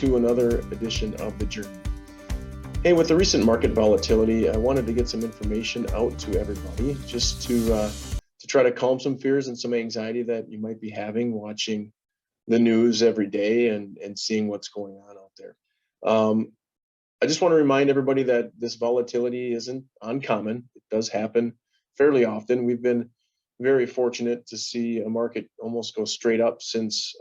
to another edition of The Journey. Hey, with the recent market volatility, I wanted to get some information out to everybody just to try to calm some fears and some anxiety that you might be having watching the news every day and seeing what's going on out there. I just want to remind everybody that this volatility isn't uncommon. It does happen fairly often. We've been very fortunate to see a market almost go straight up since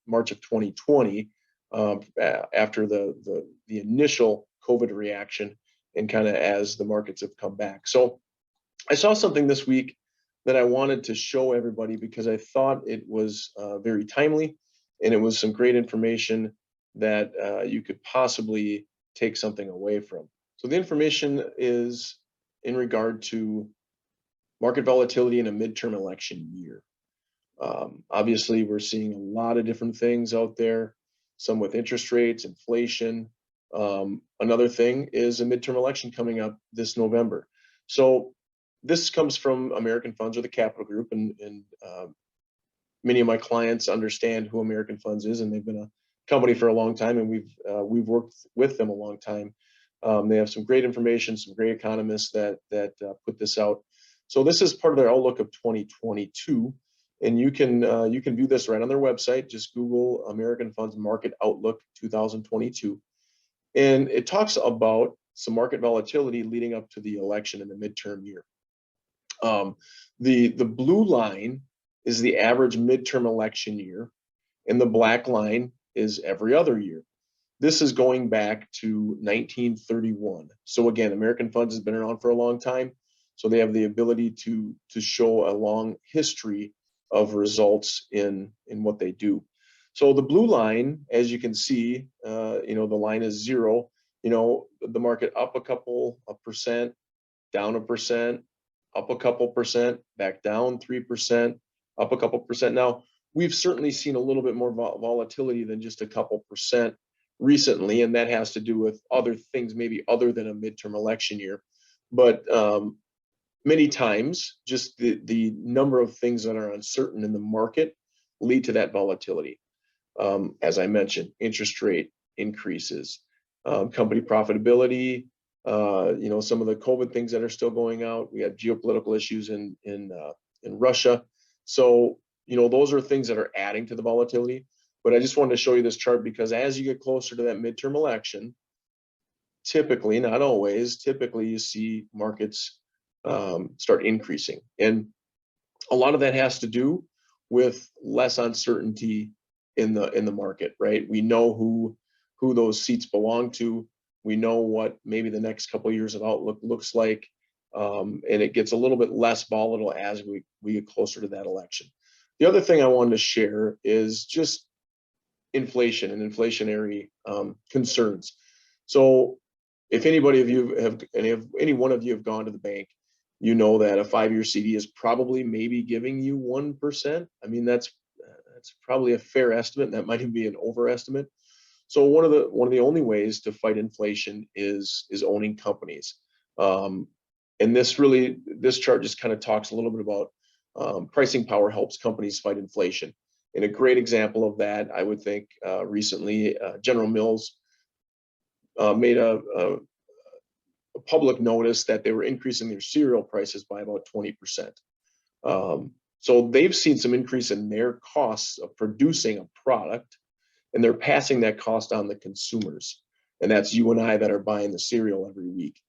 March of 2020, after the initial COVID reaction and kind of as the markets have come back. So I saw something this week that I wanted to show everybody because I thought it was very timely, and it was some great information that you could possibly take something away from. So the information is in regard to market volatility in a midterm election year. Obviously, we're seeing a lot of different things out there, some with interest rates, inflation. Another thing is a midterm election coming up this November. So this comes from American Funds or the Capital Group, and many of my clients understand who American Funds is, and they've been a company for a long time, and we've worked with them a long time. They have some great information, some great economists that put this out. So this is part of their outlook of 2022, and you can view this right on their website. Just Google American Funds Market Outlook 2022, and it talks about some market volatility leading up to the election in the midterm year. The blue line is the average midterm election year, and the black line is every other year. This is going back to 1931. So again, American Funds has been around for a long time. So they have the ability to show a long history of results in what they do. So the blue line, as you can see, the line is zero. The market up a couple of percent, down a percent, up a couple percent, back down 3%, up a couple percent. Now, we've certainly seen a little bit more volatility than just a couple percent recently, and that has to do with other things, maybe other than a midterm election year. But many times, just the number of things that are uncertain in the market lead to that volatility. As I mentioned, interest rate increases, company profitability, some of the COVID things that are still going out. We have geopolitical issues in Russia. So, those are things that are adding to the volatility. But I just wanted to show you this chart because as you get closer to that midterm election, typically, not always, typically you see markets start increasing. And a lot of that has to do with less uncertainty in the market, right? We know who those seats belong to. We know what maybe the next couple of years of outlook looks like. And it gets a little bit less volatile as we get closer to that election. The other thing I wanted to share is just inflation and inflationary concerns. So if any one of you have gone to the bank, you know that a 5-year CD is probably maybe giving you 1%. I mean, that's probably a fair estimate. That might even be an overestimate. So one of the only ways to fight inflation is owning companies. And this chart just kind of talks a little bit about pricing power helps companies fight inflation. And a great example of that, I would think, recently, General Mills made a public notice that they were increasing their cereal prices by about 20%. So they've seen some increase in their costs of producing a product, and they're passing that cost on the consumers. And that's you and I that are buying the cereal every week.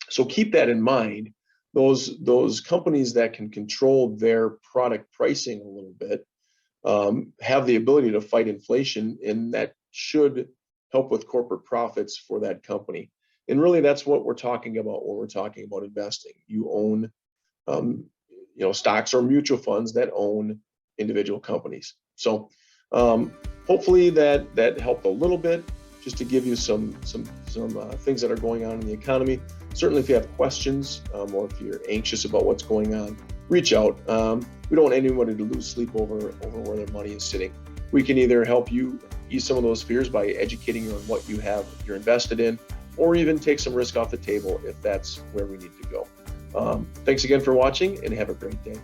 So keep that in mind. Those companies that can control their product pricing a little bit have the ability to fight inflation, and that should help with corporate profits for that company. And really, that's what we're talking about when we're talking about investing. You own, stocks or mutual funds that own individual companies. So hopefully that helped a little bit, just to give you some things that are going on in the economy. Certainly, if you have questions or if you're anxious about what's going on, reach out. We don't want anybody to lose sleep over where their money is sitting. We can either help you ease some of those fears by educating you on what you're invested in, or even take some risk off the table if that's where we need to go. Thanks again for watching, and have a great day.